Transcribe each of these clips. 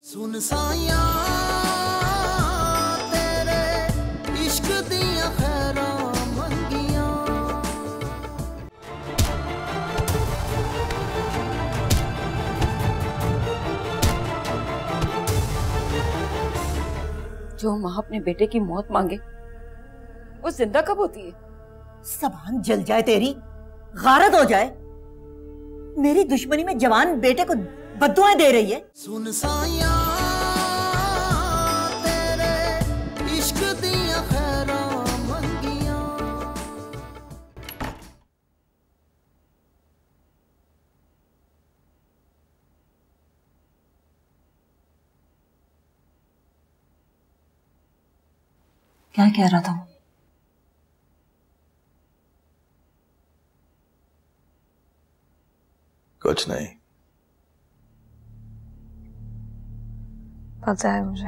सुन साया तेरे इश्क दियां खैरां मंगियां। जो माँ अपने बेटे की मौत मांगे वो जिंदा कब होती है? ज़बान जल जाए तेरी, गारत हो जाए। मेरी दुश्मनी में जवान बेटे को बद्दुआएं दे रही है। सुन साया तेरे इश्क दियां खैरां मंगियां। क्या कह रहा था? कुछ नहीं। पता है मुझे।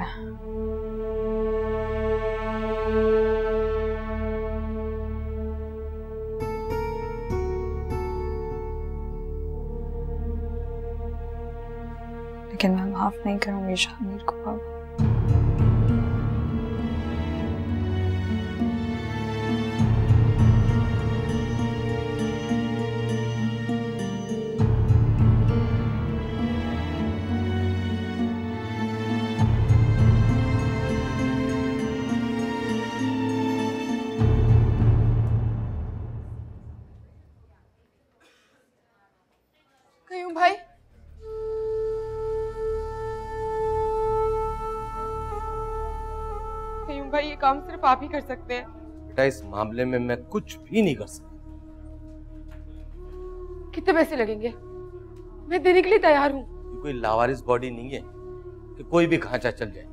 लेकिन मैं माफ नहीं करूंगी शामिर को बाबा। कयूम भाई, कयूम भाई, ये काम सिर्फ आप ही कर सकते हैं। बेटा इस मामले में मैं कुछ भी नहीं कर सकता। कितने पैसे लगेंगे? मैं देने के लिए तैयार हूँ। ये कोई लावारिस बॉडी नहीं है कि कोई भी खांचा चल जाए।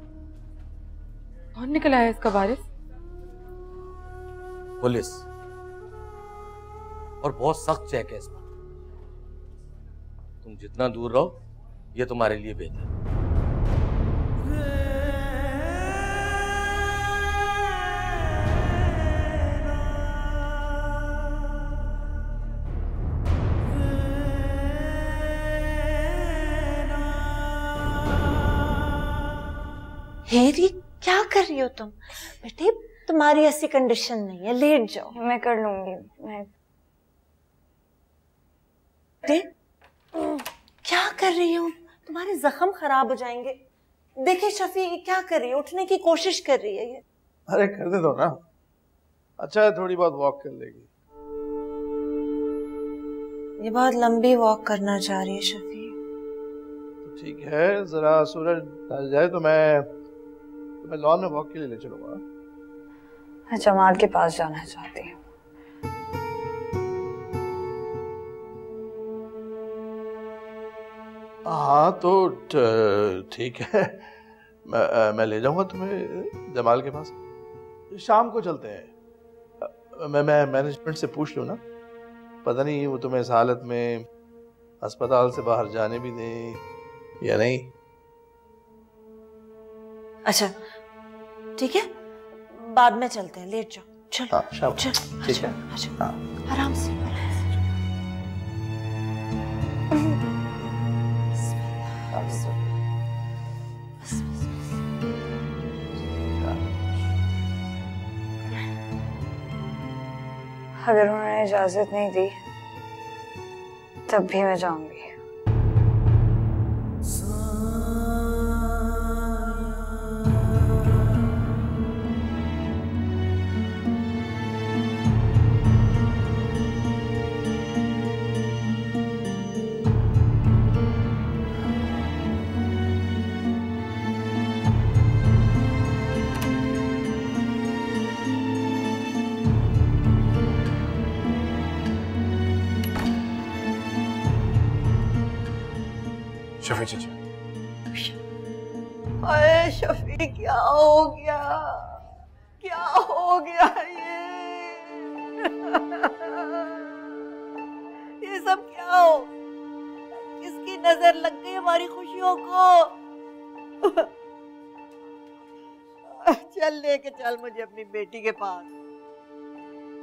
कौन निकल आया इसका वारिस? पुलिस, और बहुत सख्त चेक है इस पर। तुम जितना दूर रहो ये तुम्हारे लिए बेहतर है। हेरी, क्या कर रही हो तुम? बेटे तुम्हारी ऐसी कंडीशन नहीं है, लेट जाओ। मैं कर लूंगी। मैं क्या कर रही हो? तुम्हारे जख्म खराब हो जाएंगे। देखिए शफी क्या कर रही है, उठने की कोशिश कर रही है ये। अरे करने दो ना, अच्छा है थोड़ी बहुत वॉक कर लेगी। ये बहुत लंबी वॉक करना चाह रही है शफी। तो ठीक है, जरा सूरज ढल जाए तो मैं लॉन में वॉक के लिए ले चलूंगा। मैं जमाल के पास जाना चाहती हूँ। हाँ तो ठीक है, मैं ले जाऊंगा तुम्हें जमाल के पास। शाम को चलते हैं। मैं मैनेजमेंट से पूछ लूँ ना, पता नहीं वो तुम्हें इस हालत में अस्पताल से बाहर जाने भी दें या नहीं। अच्छा ठीक है, बाद में चलते हैं, लेट जाओ। चलो हाँ, शाम को। चलो, ठीक है। अच्छा, हाँ। आराम से। अगर उन्होंने इजाजत नहीं दी तब भी मैं जाऊंगी। शफी चाचा, अरे शफी क्या हो गया, क्या हो गया ये सब क्या हो? किसकी नजर लग गई हमारी खुशियों को? चल लेके चल मुझे अपनी बेटी के पास।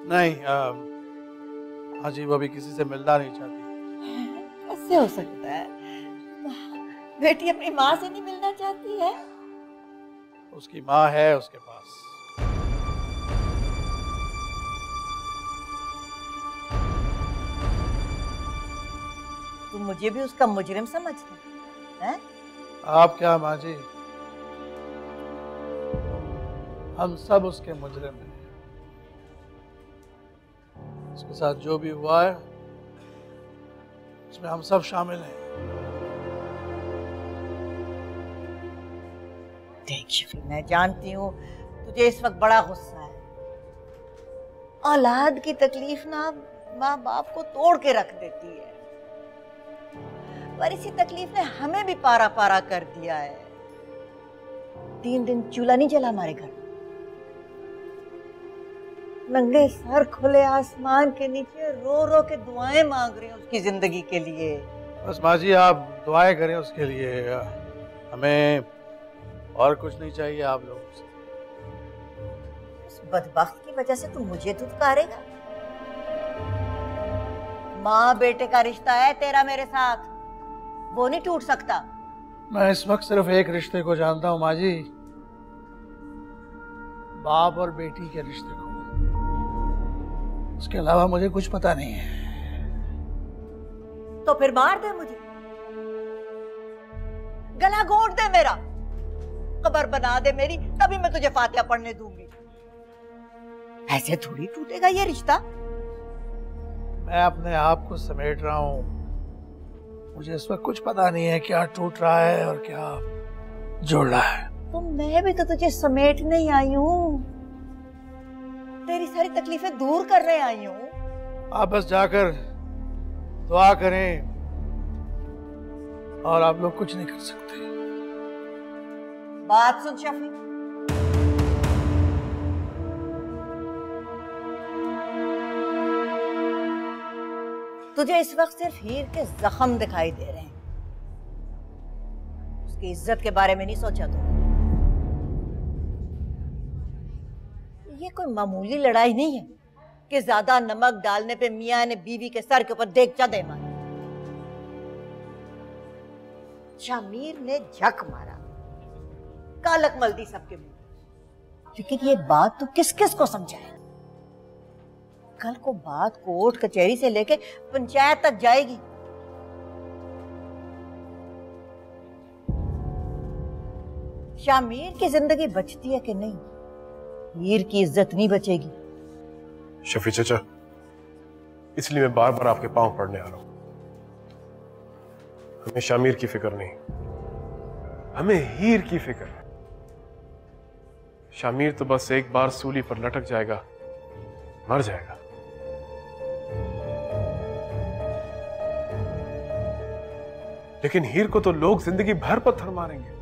नहीं, अजीब अभी किसी से मिलना नहीं चाहती। कैसे हो सकता है? बेटी अपनी माँ से नहीं मिलना चाहती है? उसकी माँ है उसके पास। तुम मुझे भी उसका मुजरिम समझते हैं? आप क्या माँ जी, हम सब उसके मुजरिम हैं। उसके साथ जो भी हुआ है उसमें हम सब शामिल हैं। देख शफी, मैं जानती हूँ तुझे इस वक्त बड़ा गुस्सा है। औलाद की तकलीफ ना माँ बाप को तोड़ के रख देती है, पर इसी तकलीफ ने हमें भी पारा पारा कर दिया है। 3 दिन चूल्हा नहीं जला हमारे घर। नंगे सर खुले आसमान के नीचे रो रो के दुआएं मांग रही हूँ उसकी जिंदगी के लिए। बस माँ जी आप दुआएं करें उसके लिए, हमें और कुछ नहीं चाहिए आप लोगों से। उस बदबख्त की वजह से तू मुझे धुतकारेगा? माँ बेटे का रिश्ता है तेरा मेरे साथ, वो नहीं टूट सकता। मैं इस वक्त सिर्फ एक रिश्ते को जानता हूँ माँ जी, बाप और बेटी के रिश्ते को। उसके अलावा मुझे कुछ पता नहीं है। तो फिर मार दे मुझे, गला घोंट दे मेरा, कब्र बना दे मेरी, तभी मैं तुझे फातिहा पढ़ने दूंगी। ऐसे थोड़ी टूटेगा ये रिश्ता। मैं अपने आप को समेट रहा हूँ, मुझे इस वक्त कुछ पता नहीं है क्या टूट रहा है और क्या जोड़ रहा है। तो मैं भी तो तुझे समेटने ही आई हूँ, तेरी सारी तकलीफें दूर करने आई हूँ। आप बस जाकर दुआ करें और आप लोग कुछ नहीं कर सकते। बात सुन शफी, तुझे इस वक्त सिर्फ हीर के जख्म दिखाई दे रहे हैं, उसकी इज्जत के बारे में नहीं सोचा तू। ये कोई मामूली लड़ाई नहीं है कि ज्यादा नमक डालने पे मियां ने बीवी के सर के ऊपर देगचा दे मारा। शामिर ने झक मारा, कालक मल दी सबके मुंह। लेकिन ये बात तो किस किस को समझाए? कल को बात कोर्ट कचहरी से लेके पंचायत तक जाएगी। शामिर की जिंदगी बचती है कि नहीं, हीर की इज्जत नहीं बचेगी। शफी चाचा, इसलिए मैं बार बार आपके पांव पड़ने आ रहा हूं। हमें शामिर की फिक्र नहीं, हमें हीर की फिक्र है। शामिर तो बस एक बार सूली पर लटक जाएगा, मर जाएगा। लेकिन हीर को तो लोग जिंदगी भर पत्थर मारेंगे।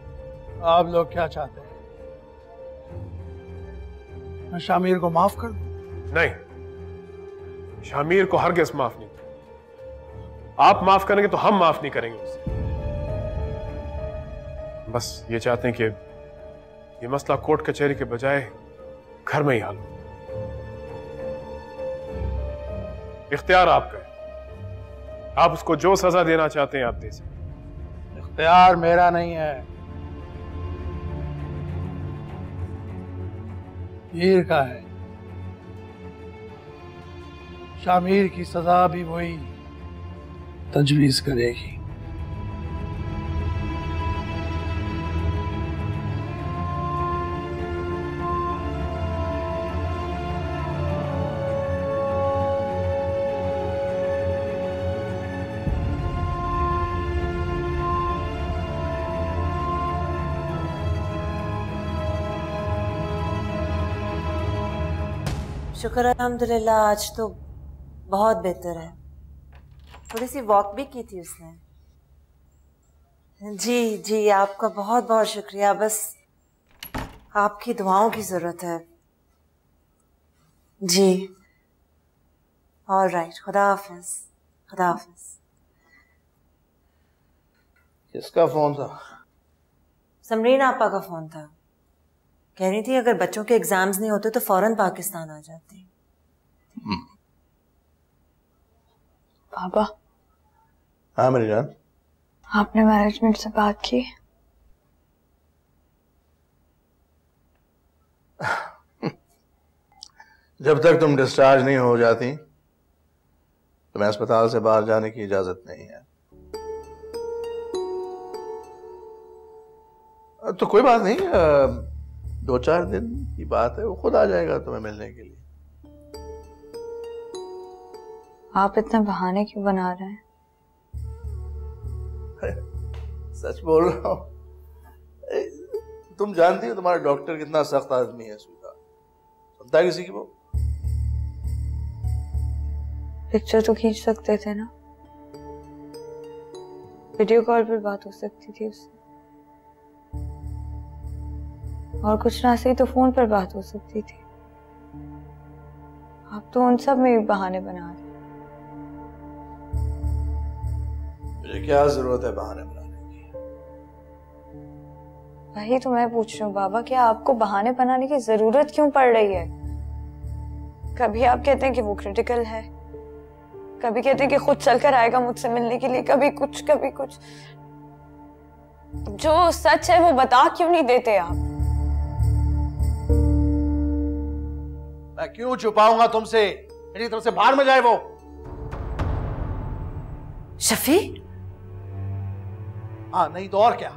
आप लोग क्या चाहते हैं, मैं शामिर को माफ कर दूं? नहीं, शामिर को हरगिज़ माफ नहीं। आप माफ करेंगे तो हम माफ नहीं करेंगे उसे। बस ये चाहते हैं कि ये मसला कोर्ट कचहरी के बजाय घर में ही हल हो। इख्तियार आपका है, आप उसको जो सजा देना चाहते हैं आप दे सकते। इख्तियार मेरा नहीं है, हीर का है। शामिर की सजा भी वही तजवीज करेगी। शुक्र अल्हम्दुलिल्लाह, आज तो बहुत बेहतर है। थोड़ी सी वॉक भी की थी उसने। जी जी, आपका बहुत बहुत शुक्रिया। बस आपकी दुआओं की जरूरत है। जी, ऑलराइट, खुदा हाफिज। खुदा हाफिज। किसका फोन था? समरीन आपा का फोन था। कह रही थी अगर बच्चों के एग्जाम्स नहीं होते तो फौरन पाकिस्तान आ जाती। बाबा। हाँ मेरी जान। आपने मैनेजमेंट से बात की? जब तक तुम डिस्चार्ज नहीं हो जाती तुम्हें अस्पताल से बाहर जाने की इजाजत नहीं है। तो कोई बात नहीं, 2-4 दिन की बात है, वो खुद आ जाएगा तुम्हें मिलने के लिए। आप इतने बहाने क्यों बना रहे हैं? सच बोल रहा हूं। तुम जानती हो तुम्हारा डॉक्टर कितना सख्त आदमी है। स्वीकार सुनता है किसी की वो? पिक्चर तो खींच सकते थे ना, वीडियो कॉल पर बात हो सकती थी उससे, और कुछ ना सही तो फोन पर बात हो सकती थी। आप तो उन सब में भी बहाने बना रहे। मुझे क्या जरूरत है बहाने बनाने की? वही तो मैं पूछ रही हूँ बाबा, क्या आपको बहाने बनाने की जरूरत क्यों पड़ रही है? कभी आप कहते हैं कि वो क्रिटिकल है, कभी कहते हैं कि खुद चलकर आएगा मुझसे मिलने के लिए, कभी कुछ कभी कुछ। जो सच है वो बता क्यों नहीं देते आप? मैं क्यों छुपाऊंगा तुमसे? मेरी तरफ से बाहर में जाए वो। शफी, हाँ नहीं तो और क्या।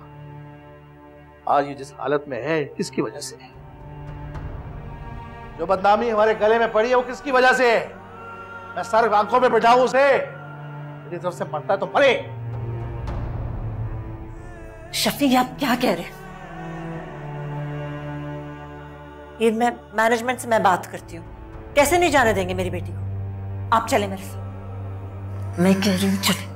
आज ये जिस हालत में है किसकी वजह से है? जो बदनामी हमारे गले में पड़ी है वो किसकी वजह से है? मैं सर आंखों में बिठाऊं उसे? मेरी तरफ से मरता है तो मरे। शफी आप क्या कह रहे हैं? ये मैं मैनेजमेंट से मैं बात करती हूँ, कैसे नहीं जाने देंगे मेरी बेटी को। आप चले मेरे साथ। मैं कह रही हूँ चले।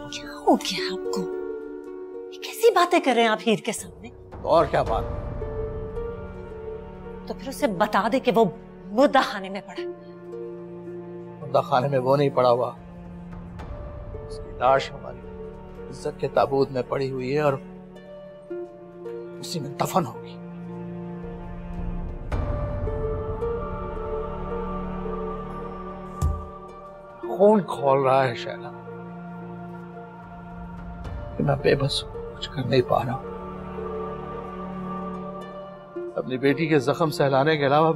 क्या हो गया आपको? ये कैसी बातें कर रहे हैं आप हीर के सामने? तो और क्या बात? तो फिर उसे बता दे कि वो मुर्दा खाने में पड़ा। मुर्दा खाने में वो नहीं पड़ा हुआ, उसकी लाश हमारी इज्जत के ताबूत में पड़ी हुई है और उसी में दफन होगी। खून खोल रहा है शैला, मैं बेबस हूं, कुछ कर नहीं पा रहा हूं। अपनी बेटी के जख्म सहलाने के अलावा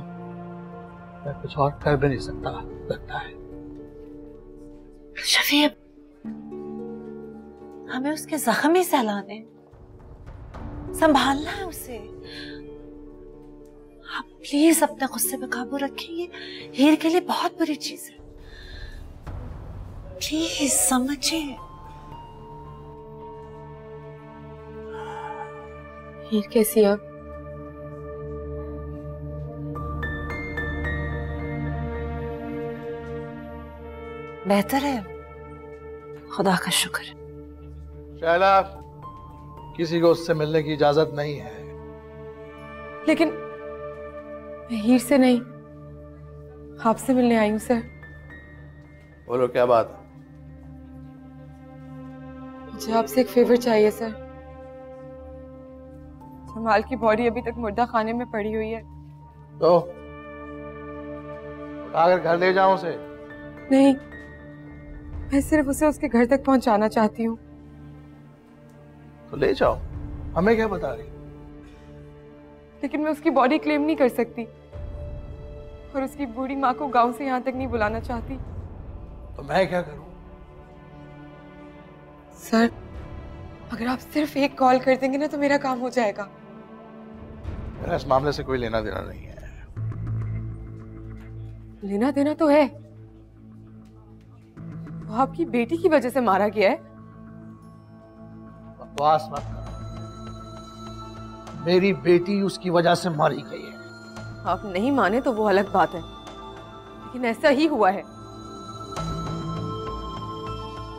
मैं कुछ और कर भी नहीं सकता लगता है। शफी, हमें उसके जख्म ही सहलाने, संभालना है उसे। आप प्लीज अपने गुस्से पे काबू रखें, ये हीर के लिए बहुत बुरी चीज है। प्लीज समझिए। हीर कैसी है अब? बेहतर है, खुदा का शुक्र। शैला, किसी को उससे मिलने की इजाजत नहीं है। लेकिन मैं हीर से नहीं, आपसे मिलने आई हूं सर। बोलो क्या बात है? मुझे आपसे एक फेवर चाहिए सर। जमाल की बॉडी अभी तक मुर्दा खाने में पड़ी हुई है। तो उठाकर घर ले जाओ उसे। नहीं, मैं सिर्फ उसे उसके घर तक पहुंचाना चाहती हूँ। तो ले जाओ, हमें क्या बता रही? लेकिन मैं उसकी बॉडी क्लेम नहीं कर सकती और उसकी बूढ़ी माँ को गांव से यहाँ तक नहीं बुलाना चाहती। तो मैं क्या करूं? सर, अगर आप सिर्फ एक कॉल कर देंगे ना तो मेरा काम हो जाएगा। मेरा इस मामले से कोई लेना देना नहीं है। लेना देना तो है। वो आपकी बेटी की वजह से मारा गया है। बकवास मत करो। मेरी बेटी उसकी वजह से मारी गई है। आप नहीं माने तो वो अलग बात है, लेकिन ऐसा ही हुआ है।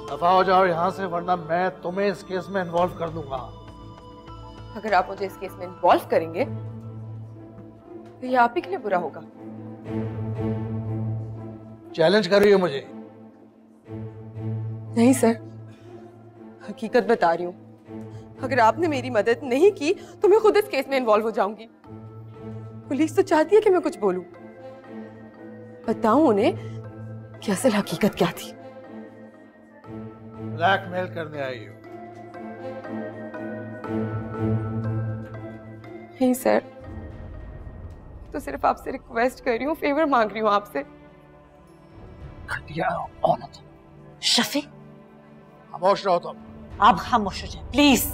दफा हो जाओ यहाँ से, वरना मैं तुम्हें इस केस में इन्वॉल्व कर दूंगा। अगर आप मुझे इस केस में इन्वॉल्व करेंगे तो ये आप ही के लिए बुरा होगा। चैलेंज कर रही हो मुझे? नहीं सर, हकीकत बता रही हूँ, अगर आपने मेरी मदद नहीं की तो मैं खुद इस केस में इन्वॉल्व हो जाऊंगी। पुलिस तो चाहती है कि मैं कुछ बोलूं, बताऊं उन्हें कि असल हकीकत क्या थी। ब्लैकमेल करने आई हो? नहीं सर, तो सिर्फ आपसे रिक्वेस्ट कर रही हूँ, फेवर मांग रही हूँ आपसे। घटिया औरत। शफी, खामोश रहो तुम। आप खामोश हो जाए प्लीज।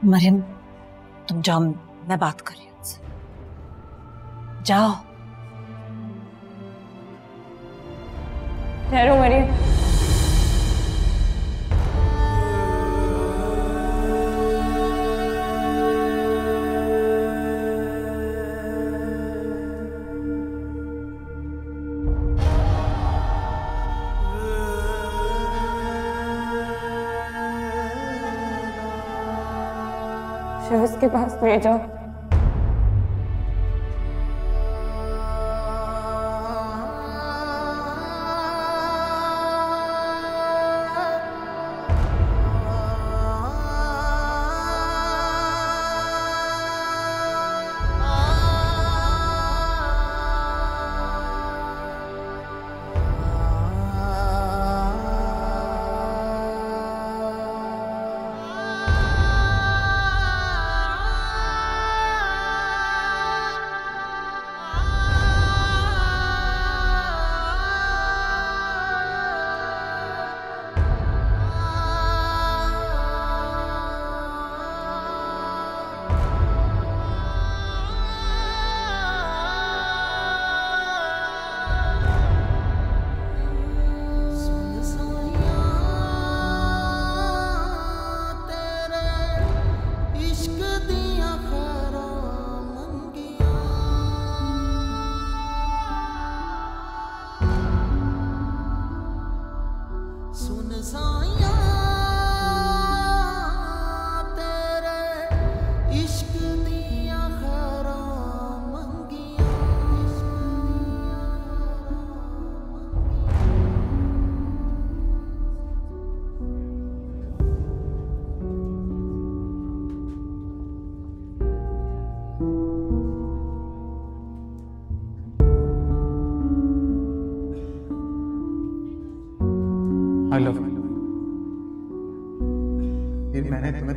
मरियम, तुम जाओ, मैं बात कर रही हूँ उनसे। जाओ। ठहरो मरियम। शहज़ के पास ले जाओ। I love you। फिर मैंने तुम्हें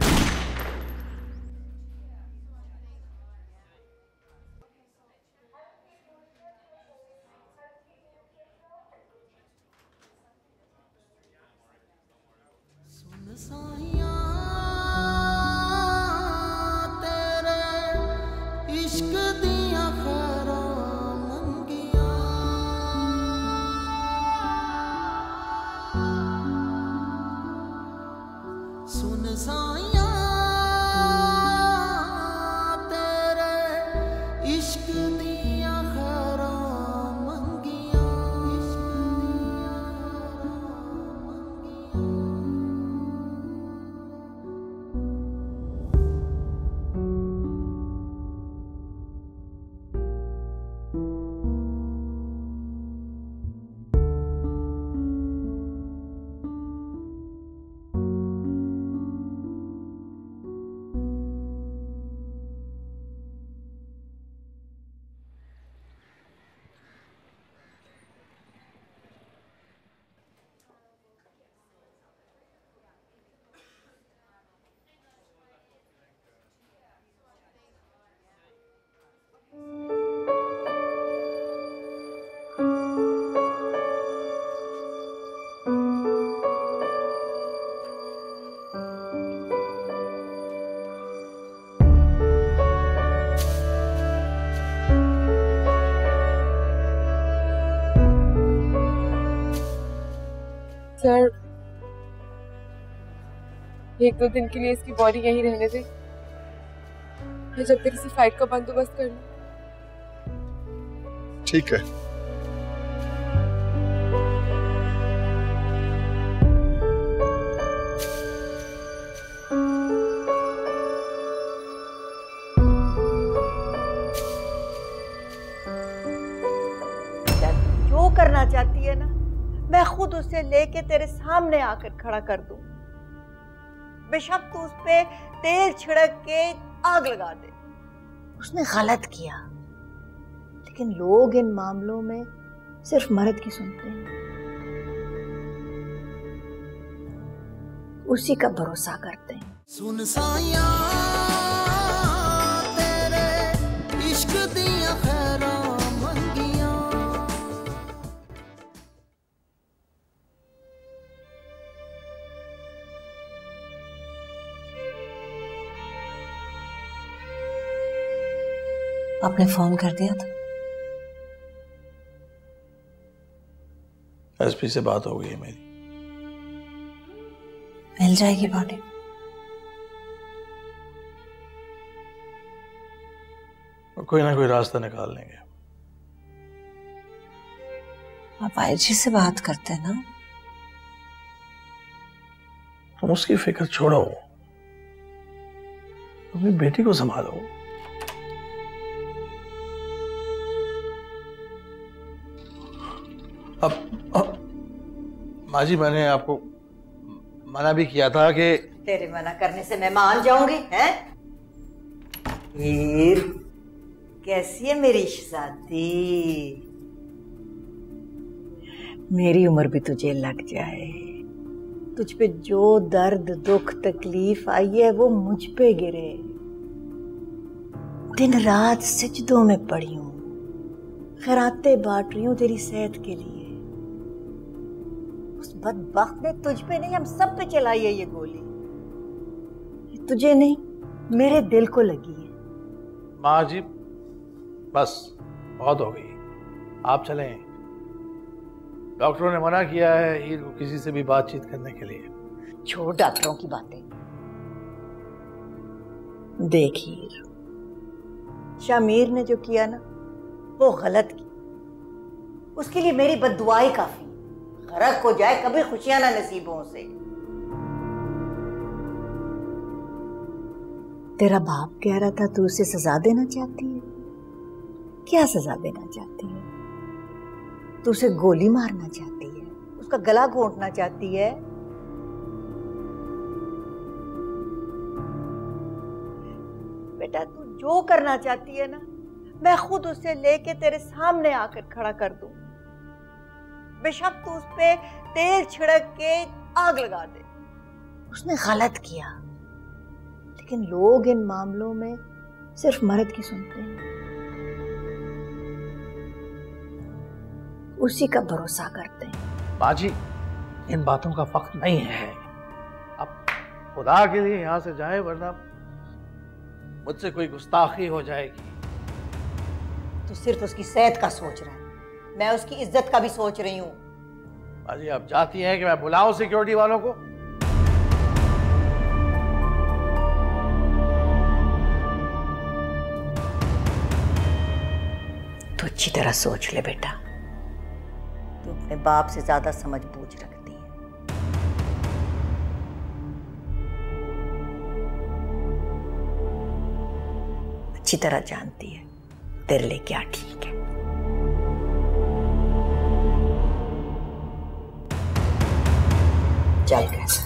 सर, एक दो दिन के लिए इसकी बॉडी यहीं रहने दे, मैं जब तक इसी फ्लाइट का बंदोबस्त कर लूं। ठीक है। जो करना चाहती है ना खुद उसे लेके तेरे सामने आकर खड़ा कर दूं। बेशक तू उस पे तेल छिड़क के आग लगा दे। उसने गलत किया, लेकिन लोग इन मामलों में सिर्फ मर्द की सुनते हैं, उसी का भरोसा करते हैं। सुन साया तेरे इश्क दियां खैरां मंगियां। आपने फोन कर दिया था? एसपी से बात हो गई है मेरी। मिल जाएगी बॉडी? कोई ना कोई रास्ता निकाल लेंगे। आप आईजी से बात करते हैं ना? तुम उसकी फिक्र छोड़ो, अपनी बेटी को संभालो। अब माँ जी, मैंने आपको मना भी किया था कि तेरे मना करने से मैं मान जाऊंगी? हैं? हीर, कैसी है मेरी शहजादी? मेरी उम्र भी तुझे लग जाए। तुझ पे जो दर्द दुख तकलीफ आई है वो मुझ पे गिरे। दिन रात सिजदों में पड़ी हूं, खैरातें बांट रही हूं तेरी सेहत के लिए। उस बदबख्त ने तुझ पे नहीं, हम सब पे चलाई है ये गोली। ये तुझे नहीं, मेरे दिल को लगी है। माँ जी, बस बहुत हो गई, आप चलें। डॉक्टरों ने मना किया है हीर को किसी से भी बातचीत करने के लिए। छोड़ डॉक्टरों की बातें। देख हीर, शामिर ने जो किया ना वो गलत की। उसके लिए मेरी बद्दुआई काफी। गरक हो जाए कभी खुशियां ना नसीब हो उसे। तेरा बाप कह रहा था तू उसे सजा देना चाहती है। क्या सजा देना चाहती है? तू उसे गोली मारना चाहती है, उसका गला घोंटना चाहती है। बेटा तू जो करना चाहती है ना, मैं खुद उसे लेके तेरे सामने आकर खड़ा कर दूं। बेशक तू उस पे तेल छिड़क के आग लगा दे। उसने गलत किया, लेकिन लोग इन मामलों में सिर्फ मर्द की सुनते हैं, उसी का भरोसा करते हैं। बाजी, इन बातों का वक्त नहीं है। अब खुदा के लिए यहां से जाए, वरना मुझसे कोई गुस्ताखी हो जाएगी। तू सिर्फ उसकी सेहत का सोच रहा है, मैं उसकी इज्जत का भी सोच रही हूँ। बाजी, आप चाहती हैं कि मैं बुलाऊं सिक्योरिटी वालों को? तू अच्छी तरह सोच ले बेटा, तू अपने बाप से ज्यादा समझ बूझ रखती है। अच्छी तरह जानती है तेरे लिए क्या ठीक है। चल कैसा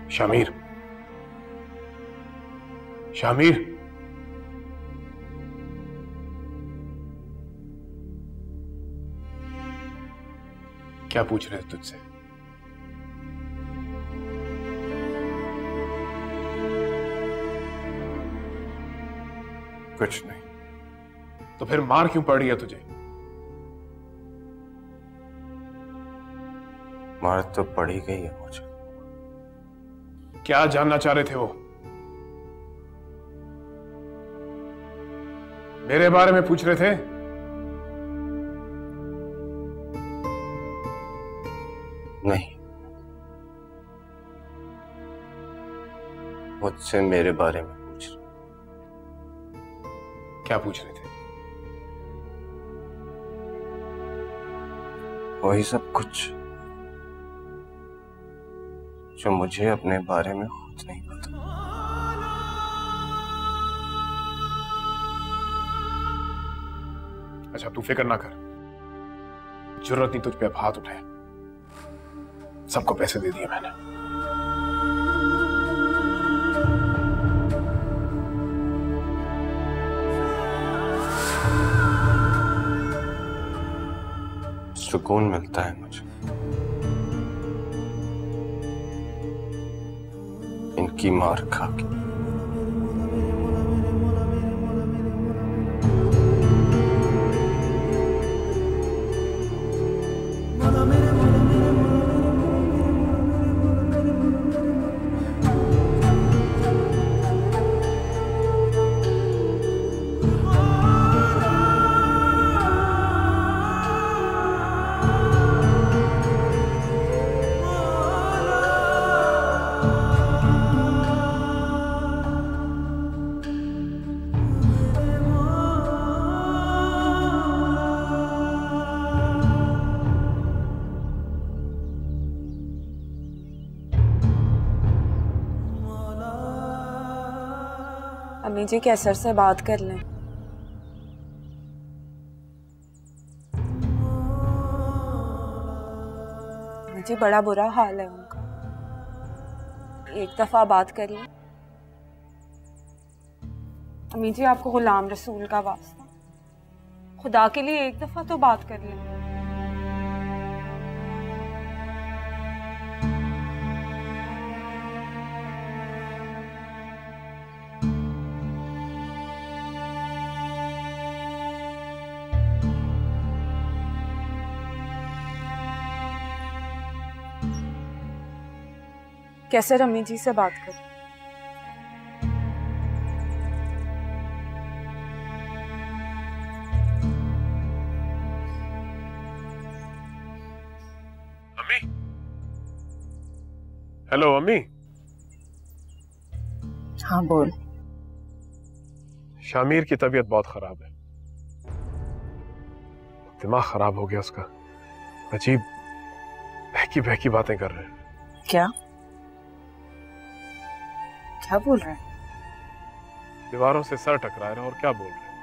शामिर, शामिर, क्या पूछ रहे थे तुझसे? कुछ नहीं। तो फिर मार क्यों पड़ रही है तुझे? मार तो पड़ी गई है मुझे। क्या जानना चाह रहे थे वो? मेरे बारे में पूछ रहे थे? नहीं, मुझसे मेरे बारे में पूछ रहे। क्या पूछ रहे थे? वही सब कुछ जो मुझे अपने बारे में खुद नहीं पता। अच्छा, तू फिक्र ना कर, जरूरत नहीं तुझ पे अब हाथ उठाए। सबको पैसे दे दिए मैंने। सुकून मिलता है मुझे इनकी मार खा के। अम्मी जी कैसर से बात कर लें। मुझे बड़ा बुरा हाल है उनका, एक दफा बात कर लें। अम्मी जी आपको गुलाम रसूल का वास्ता, खुदा के लिए एक दफा तो बात कर लें। कैसे अम्मी जी से बात कर? अम्मी, हेलो अम्मी। हाँ बोल। शामिर की तबीयत बहुत खराब है, दिमाग खराब हो गया उसका। अजीब बहकी बहकी बातें कर रहे हैं। क्या क्या बोल रहे हैं? दीवारों से सर टकरा रहा है। और क्या बोल रहे हैं?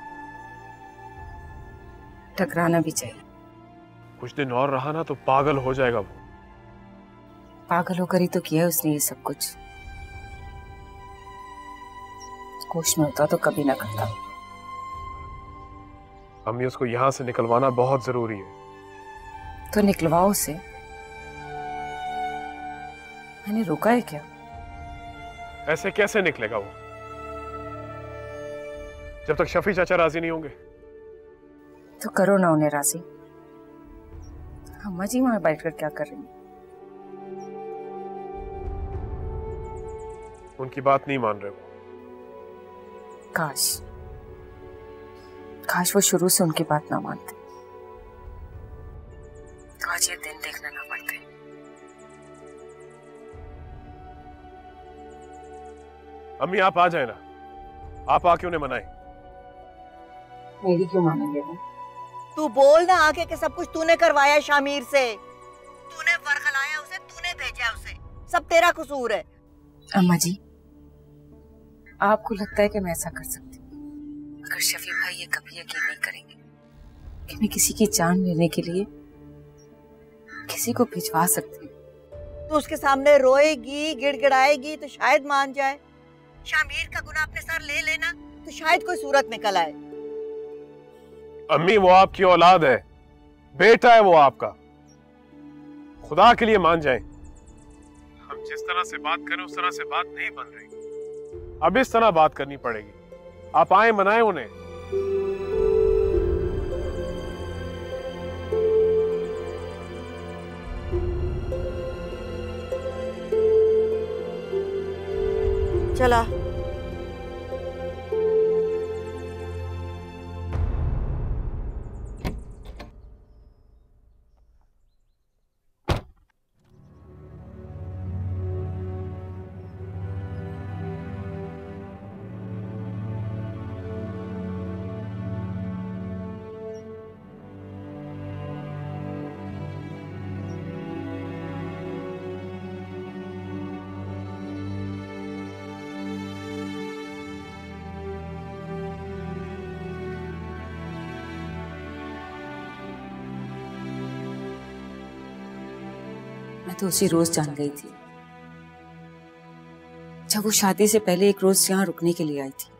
टकराना भी चाहिए। कुछ दिन और रहा ना तो पागल हो जाएगा वो। पागल होकर ही तो किया उसने ये सब कुछ। होश में होता तो कभी ना करता। अम्मी, उसको यहां से निकलवाना बहुत जरूरी है। तो निकलवाओ उसे। मैंने रोका है क्या? ऐसे कैसे निकलेगा वो जब तक शफी चाचा राजी नहीं होंगे? तो करो ना उन्हें राजी। अम्मा जी वहां बैठकर क्या कर रही हैं? उनकी बात नहीं मान रहे वो। काश काश वो शुरू से उनकी बात ना मानते। आज ये दिन देखना ना पड़ते। अम्मी, आप आ जाए ना, आप आके उन्हें मनाएं। मेरी क्यों मानेंगे वो? तू बोल ना आके कि सब कुछ तूने करवाया शामिर से। तूने वरखलाया उसे, तूने भेजा उसे, सब तेरा कसूर है। अम्मा जी, आपको लगता है कि मैं ऐसा कर सकती हूँ? अगर शफी भाई ये कभी यकीन नहीं करेंगे कि मैं किसी की जान लेने के लिए किसी को भिजवा सकती हूँ। तू उसके सामने रोएगी, गिड़गिड़ाएगी तो शायद मान जाए। शामिर का गुनाह अपने सर ले लेना तो शायद कोई सूरत निकल आए। अम्मी, वो आपकी औलाद है, बेटा है वो आपका। खुदा के लिए मान जाएं। हम जिस तरह से बात करें उस तरह से बात नहीं बन रही। अब इस तरह बात करनी पड़ेगी। आप आए, मनाए उन्हें। चला। मैं तो उसी रोज जान गई थी जब वो शादी से पहले एक रोज यहाँ रुकने के लिए आई थी।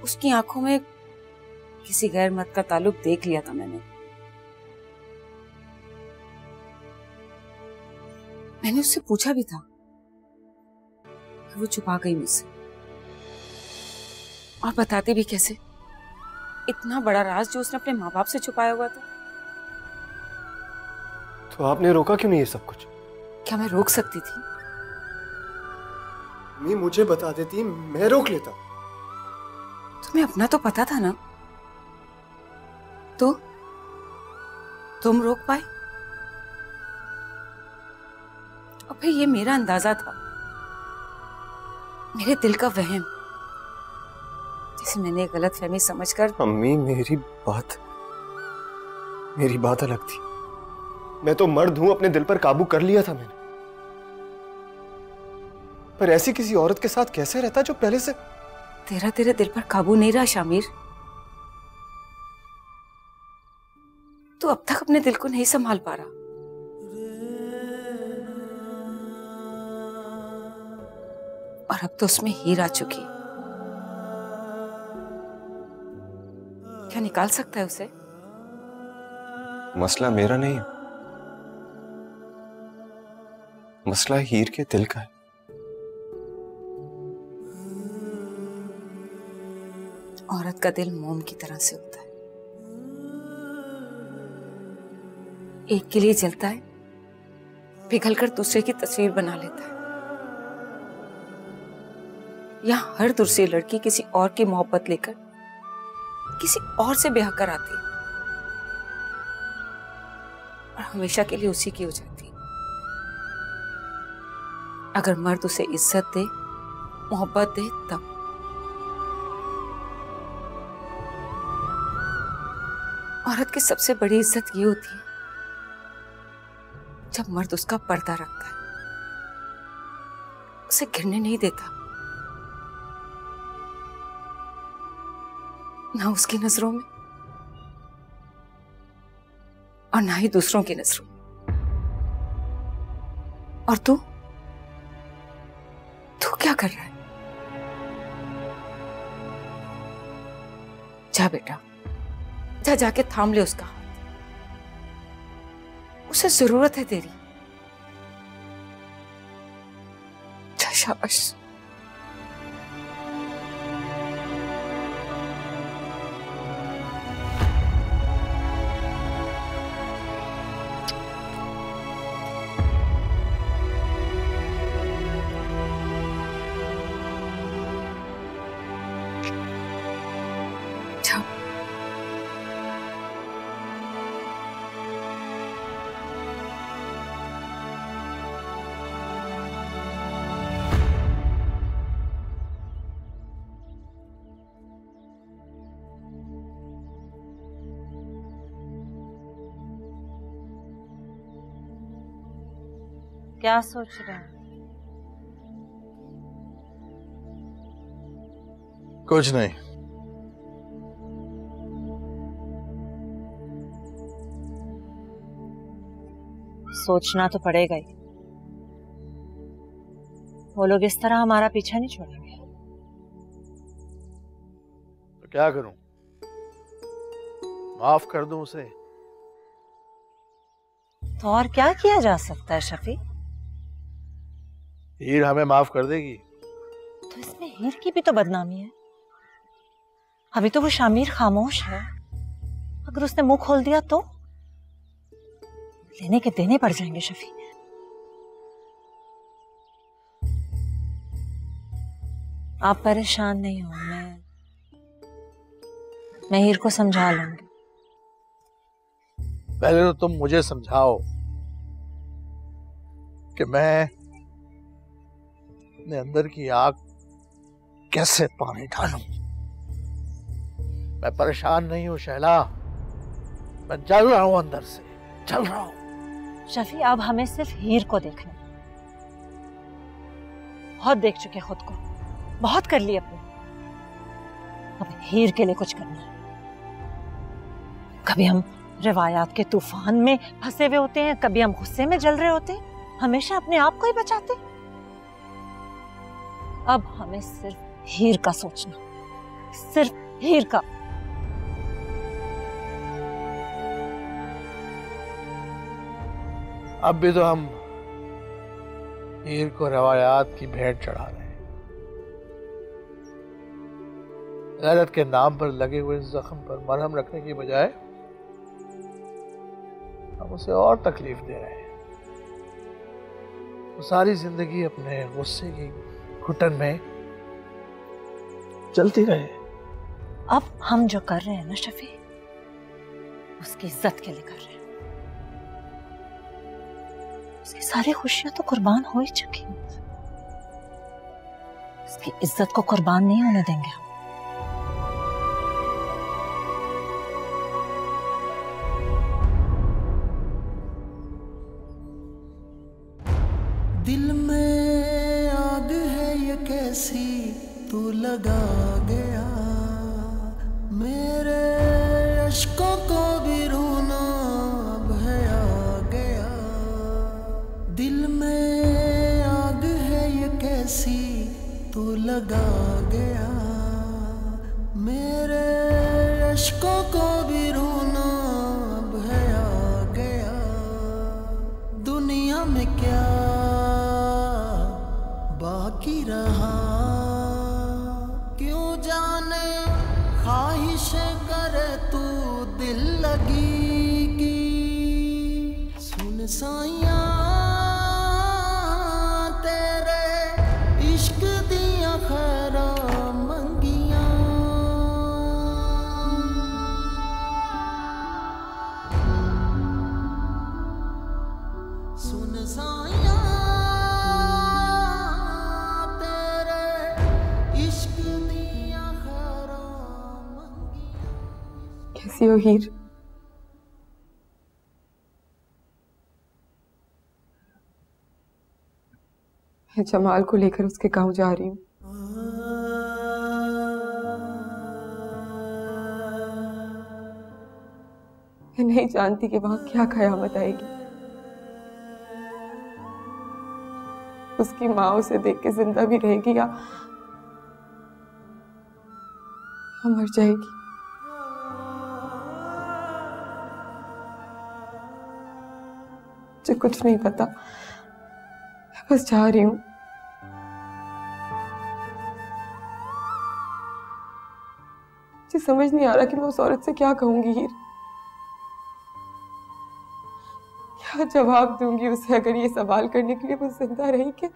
उसकी आंखों में किसी गैर मर्द का ताल्लुक देख लिया था मैंने उससे पूछा भी था, वो छुपा गई मुझसे। और बताते भी कैसे? इतना बड़ा राज जो उसने अपने माँ बाप से छुपाया हुआ था। तो आपने रोका क्यों नहीं ये सब कुछ? क्या मैं रोक सकती थी? मैं मुझे बता देती, मैं रोक लेता। तुम्हें अपना तो पता था ना, तो तुम रोक पाए? और फिर ये मेरा अंदाजा था, मेरे दिल का वहम, जिसे मैंने गलतफहमी समझकर। अम्मी मेरी बात अलग थी। मैं तो मर्द हूं, अपने दिल पर काबू कर लिया था मैंने। पर ऐसी किसी औरत के साथ कैसे रहता जो पहले से। तेरे दिल पर काबू नहीं रहा शामिर। तू अब तक अपने दिल को नहीं संभाल पा रहा। और अब तो उसमें हीर आ चुकी। क्या निकाल सकता है उसे? मसला मेरा नहीं है, मसला हीर के दिल का है। औरत का दिल मोम की तरह से होता है, एक के लिए जलता है, पिघलकर दूसरे की तस्वीर बना लेता है। यहाँ हर दूसरी लड़की किसी और की मोहब्बत लेकर किसी और से ब्याह कर आती है और हमेशा के लिए उसी की हो जाती है। अगर मर्द उसे इज्जत दे, मोहब्बत दे, तब। औरत की सबसे बड़ी इज्जत ये होती है जब मर्द उसका पर्दा रखता है, उसे गिरने नहीं देता, ना उसकी नजरों में और ना ही दूसरों की नजरों में। और तू क्या कर रहा है? जा बेटा, जा जाके थाम ले उसका हाथ, उसे जरूरत है तेरी। जा, शाबाश। क्या सोच रहे हैं? कुछ नहीं। सोचना तो पड़ेगा ही। वो लोग इस तरह हमारा पीछा नहीं छोड़ेंगे। तो क्या करूं? माफ कर दूं उसे? तो और क्या किया जा सकता है शफी? हीर हमें माफ कर देगी। हीर की भी तो बदनामी है। अभी तो वो शामिर खामोश है, अगर उसने मुंह खोल दिया तो लेने के देने पड़ जाएंगे शफी। आप परेशान नहीं हो, मैं हीर को समझा लूंगी। पहले तो तुम मुझे समझाओ कि मैं अपने अंदर की आग कैसे पानी डालूं। मैं परेशान नहीं हूं शैला, मैं जल रहा हूं, अंदर से जल रहा हूं। शफी अब हमें सिर्फ हीर को देखना, बहुत देख चुके खुद को, बहुत कर ली अपने, अब हीर के लिए कुछ करना है। कभी हम रिवायात के तूफान में फंसे हुए होते हैं, कभी हम गुस्से में जल रहे होते हैं, हमेशा अपने आप को ही बचाते। अब हमें सिर्फ हीर का सोचना, सिर्फ हीर का। अब भी तो हम हीर को रवायात की भेंट चढ़ा रहे हैं। गैरत के नाम पर लगे हुए जख्म पर मरहम रखने की बजाय हम उसे और तकलीफ दे रहे हैं। वो सारी जिंदगी अपने गुस्से की घुटन में चलती रहे। अब हम जो कर रहे हैं ना शफी, उसकी इज्जत के लिए कर रहे हैं। उसकी सारी खुशियां तो कुर्बान हो ही चुकी हैं, उसकी इज्जत को कुर्बान नहीं होने देंगे हम। दिल में आग है ये कैसी तू लगा गया, मेरे अश्कों को भी रोना अब है आ गया। दिल में आग है ये कैसी तू लगा गया, मेरे अश्कों को भी रोना अब है आ गया। दुनिया में क्या बाकी रहा, क्यों जाने ख्वाहिशें करे तू दिल लगी की। सुन साइया तेरे इश्क दिया खैरा मंगिया, सुन साइया कैसी हो हीर? मैं जमाल को लेकर उसके गांव जा रही हूँ। मैं नहीं जानती कि वहां क्या कयामत आएगी। उसकी माँ उसे देख के जिंदा भी रहेगी या मर जाएगी। मुझे कुछ नहीं पता, मैं बस जा रही हूँ। मुझे समझ नहीं आ रहा कि मैं उस औरत से क्या कहूंगी हीर, क्या जवाब दूंगी उसे अगर ये सवाल करने के लिए वो जिंदा रही कि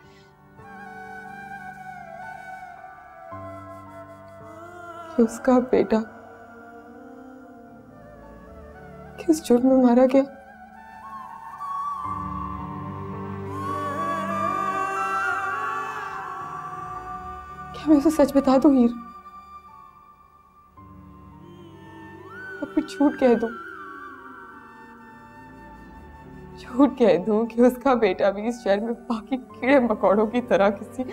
उसका बेटा किस जुर्म में मारा गया। क्या मैं उसे सच बता दूं हीर, या फिर झूठ कह दूं? झूठ कह दूं कि उसका बेटा भी इस शहर में बाकी कीड़े मकोड़ों की तरह किसी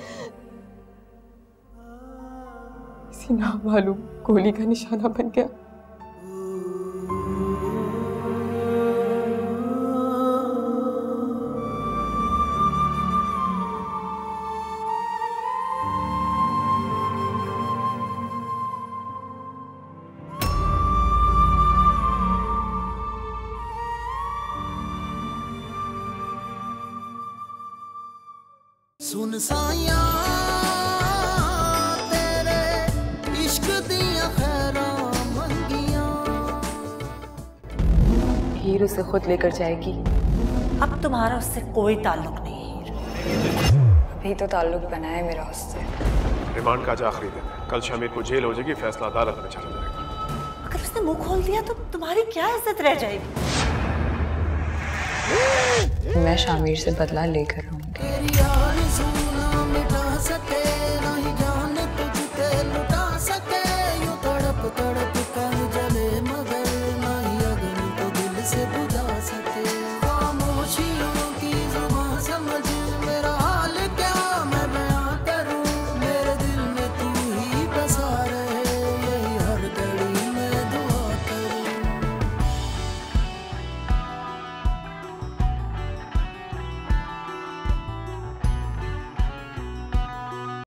नामालूम गोली का निशाना बन गया। सुन साया शामिर उसे खुद लेकर जाएगी। अब तुम्हारा उससे कोई ताल्लुक नहीं है। अभी तो ताल्लुक बना है मेरा उससे। रिमांड का आज आखिरी दिन है, कल शामिर को जेल हो जाएगी, फैसला अदालत में चला जाएगा। अगर उसने मुंह खोल दिया तो तुम्हारी क्या इज्जत रह जाएगी? मैं शामिर से बदला लेकर आऊंगी।